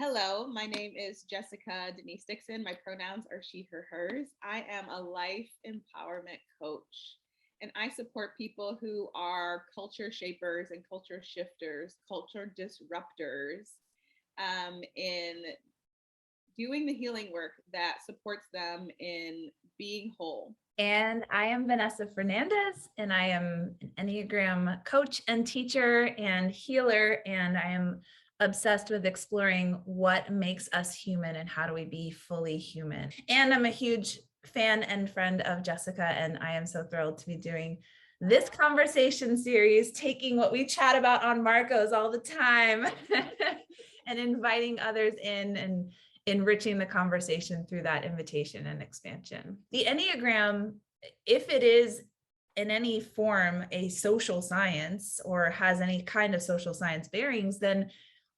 Hello, my name is Jessica Denise Dixon. My pronouns are she, her, hers. I am a life empowerment coach, and I support people who are culture shapers and culture shifters, culture disruptors, in doing the healing work that supports them in being whole. And I am Vanessa Fernandez, and I am an Enneagram coach and teacher and healer. And I am obsessed with exploring what makes us human and how do we be fully human. And I'm a huge fan and friend of Jessica, and I am so thrilled to be doing this conversation series, taking what we chat about on Marcos all the time and inviting others in and enriching the conversation through that invitation and expansion. The Enneagram, if it is in any form a social science or has any kind of social science bearings, then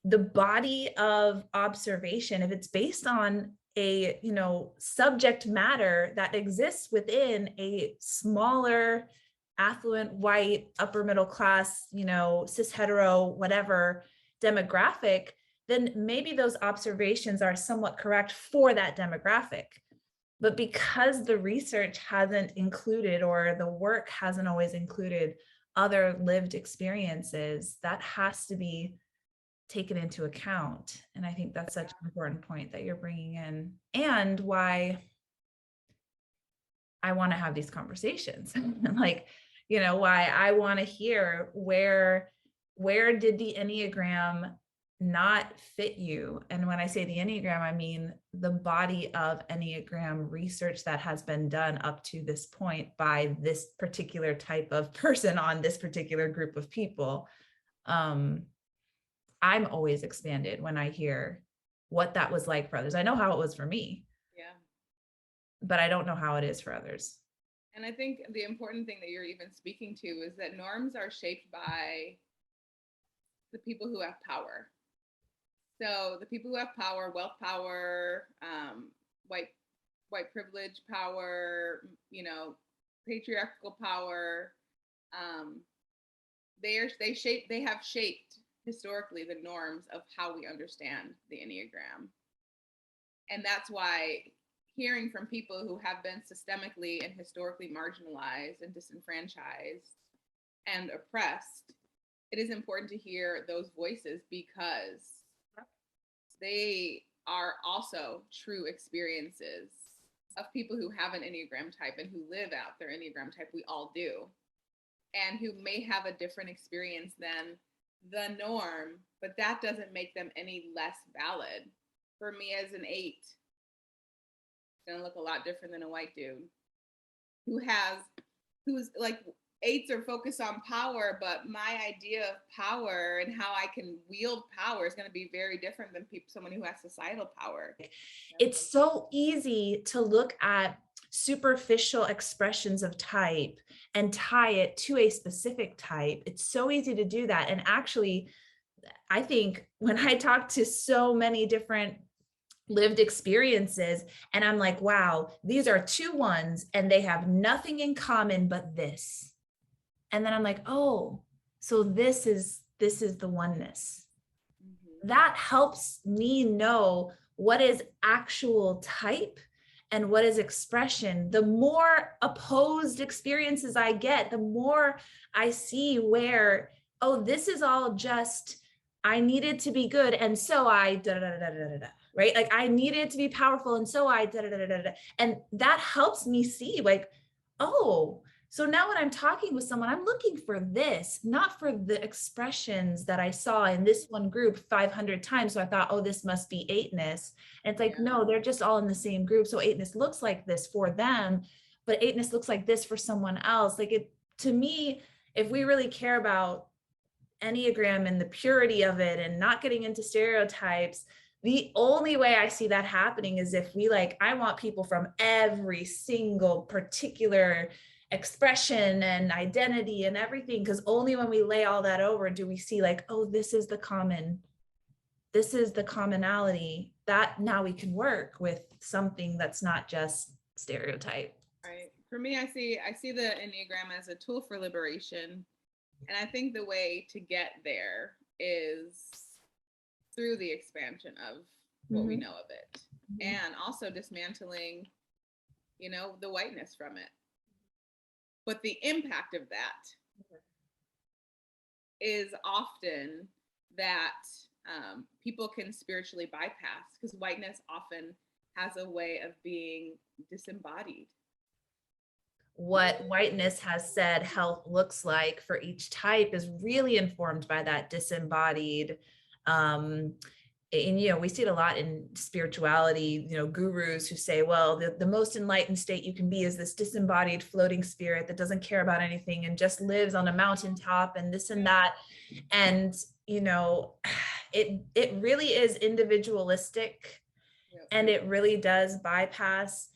the body of observation, if it's based on a subject matter that exists within a smaller, affluent, white, upper middle class, cis hetero, whatever demographic, then maybe those observations are somewhat correct for that demographic. But because the research hasn't included, or the work hasn't always included, other lived experiences, that has to be taken into account. And I think that's such an important point that you're bringing in, and why I want to have these conversations. Why I want to hear where did the Enneagram not fit you? And when I say the Enneagram, I mean the body of Enneagram research that has been done up to this point by this particular type of person on this particular group of people. I'm always expanded when I hear what that was like for others. I know how it was for me. Yeah. But I don't know how it is for others. And I think the important thing that you're even speaking to is that norms are shaped by the people who have power. So the people who have power, wealth power, white privilege power, patriarchal power, they have shaped historically the norms of how we understand the Enneagram. And that's why hearing from people who have been systemically and historically marginalized and disenfranchised and oppressed, it is important to hear those voices, because they are also true experiences of people who have an Enneagram type and who live out their Enneagram type. We all do. And who may have a different experience than the norm, but that doesn't make them any less valid. For me as an 8, it's gonna look a lot different than a white dude who's like, 8s are focused on power, but my idea of power and how I can wield power is going to be very different than someone who has societal power. It's so easy to look at superficial expressions of type and tie it to a specific type. It's so easy to do that. And actually, I think when I talk to so many different lived experiences, and I'm like, wow, these are 2 1s and they have nothing in common but this. And then I'm like, oh, so this is the oneness. Mm-hmm. That helps me know what is actual type and what is expression. The more opposed experiences I get, the more I see where, oh, this is all just, I needed to be good, and so I right? Like I needed to be powerful, and so I and that helps me see, like, oh, so now when I'm talking with someone, I'm looking for this, not for the expressions that I saw in this one group 500 times. So I thought, oh, this must be 8ness. And it's like, no, they're just all in the same group. So 8ness looks like this for them, but 8ness looks like this for someone else. Like, it, to me, if we really care about Enneagram and the purity of it and not getting into stereotypes, the only way I see that happening is if we I want people from every single particular expression and identity and everything, because only when we lay all that over do we see oh, this is the commonality, that now we can work with something that's not just stereotype. Right. For me, I see the Enneagram as a tool for liberation. And I think the way to get there is through the expansion of what we Mhm. know of it, Mhm. and also dismantling, the whiteness from it. But the impact of that is often that people can spiritually bypass, because whiteness often has a way of being disembodied. What whiteness has said health looks like for each type is really informed by that disembodied. And we see it a lot in spirituality, gurus who say, well, the most enlightened state you can be is this disembodied floating spirit that doesn't care about anything and just lives on a mountaintop and this and that. And it really is individualistic, Yep. and it really does bypass.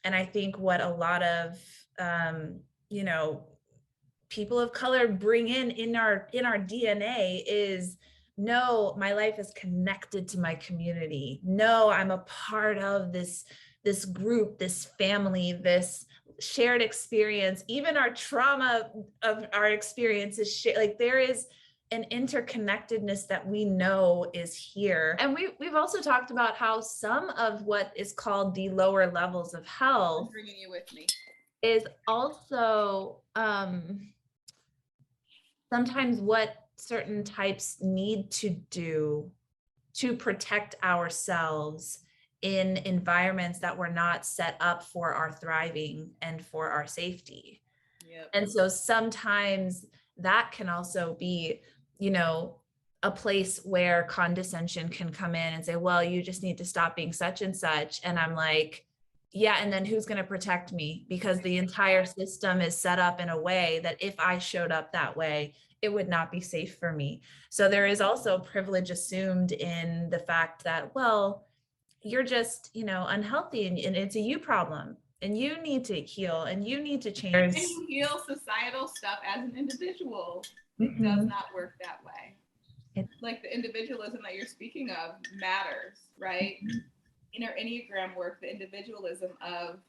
And I think what a lot of um, you know people of color bring in our DNA is, no, my life is connected to my community, no, I'm a part of this group, this family, this shared experience. Even our trauma of our experiences, like there is an interconnectedness that we know is here. And we've also talked about how some of what is called the lower levels of health I'm bringing you with me. is also sometimes what certain types need to do to protect ourselves in environments that were not set up for our thriving and for our safety. Yep. And so sometimes that can also be, a place where condescension can come in and say, well, you just need to stop being such and such. And I'm like, yeah, and then who's going to protect me? Because the entire system is set up in a way that if I showed up that way, it would not be safe for me. So there is also privilege assumed in the fact that, well, you're just, unhealthy, and it's a you problem, and you need to heal and you need to change. And you heal societal stuff as an individual. It does not work that way. Like the individualism that you're speaking of matters, right? In our Enneagram work, the individualism of,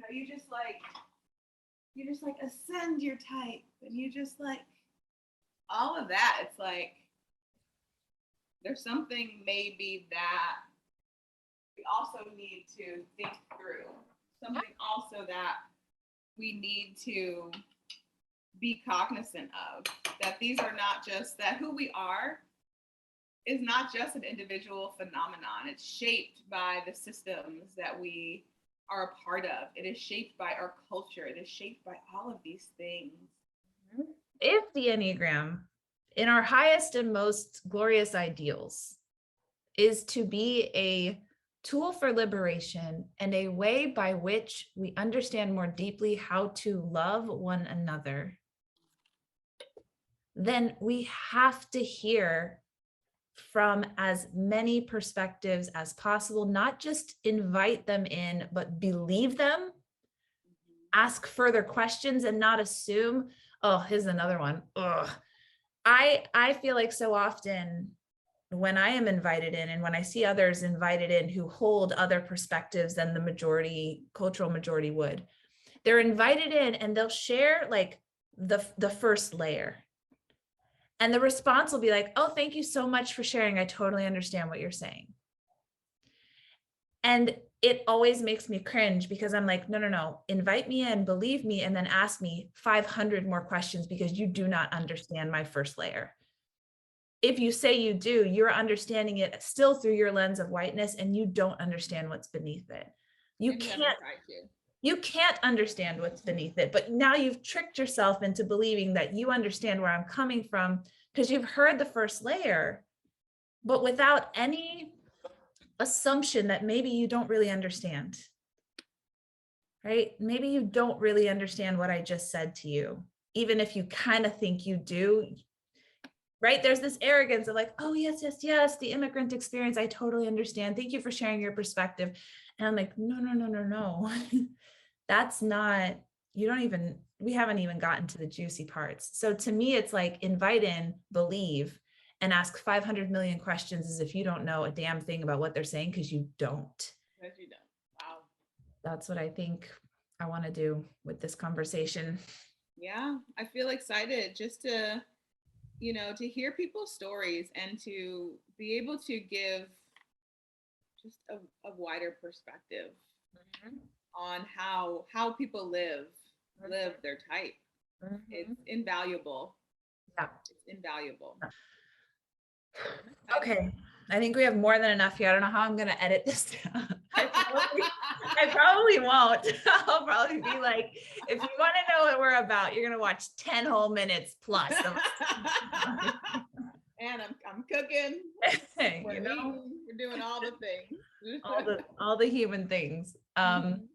you just like ascend your type, and you just like all of that. It's like there's something maybe that we also need to think through. Something also that we need to be cognizant of, that these are not just, that who we are is not just an individual phenomenon. It's shaped by the systems that we are a part of. It is shaped by our culture. It is shaped by all of these things. If the Enneagram, in our highest and most glorious ideals, is to be a tool for liberation and a way by which we understand more deeply how to love one another, then we have to hear from as many perspectives as possible, not just invite them in, but believe them, ask further questions, and not assume, oh, here's another one. Ugh. I feel like so often when I am invited in, and when I see others invited in who hold other perspectives than the cultural majority would, they're invited in and they'll share like the first layer. And the response will be like, oh, thank you so much for sharing. I totally understand what you're saying. And it always makes me cringe, because I'm like, no, invite me in, believe me, and then ask me 500 more questions, because you do not understand my first layer. If you say you do, you're understanding it still through your lens of whiteness, and you don't understand what's beneath it. You can't understand what's beneath it, but now you've tricked yourself into believing that you understand where I'm coming from, because you've heard the first layer, but without any assumption that maybe you don't really understand, right? Maybe you don't really understand what I just said to you, even if you kind of think you do, right? There's this arrogance of like, oh, yes, the immigrant experience, I totally understand. Thank you for sharing your perspective. And I'm like, no. That's not, we haven't even gotten to the juicy parts. So to me, it's like invite in, believe, and ask 500 million questions as if you don't know a damn thing about what they're saying, because you don't. Because you don't. Wow. That's what I think I want to do with this conversation. Yeah, I feel excited just to you know, to hear people's stories and to be able to give just a wider perspective on how people live their type. It's invaluable. Yeah. It's invaluable. Okay. I think we have more than enough here. I don't know how I'm going to edit this down. I probably won't. I'll probably be like, if you want to know what we're about, you're going to watch 10 whole minutes plus. And I'm cooking. We're You know? eating. We're doing all the things. all the human things.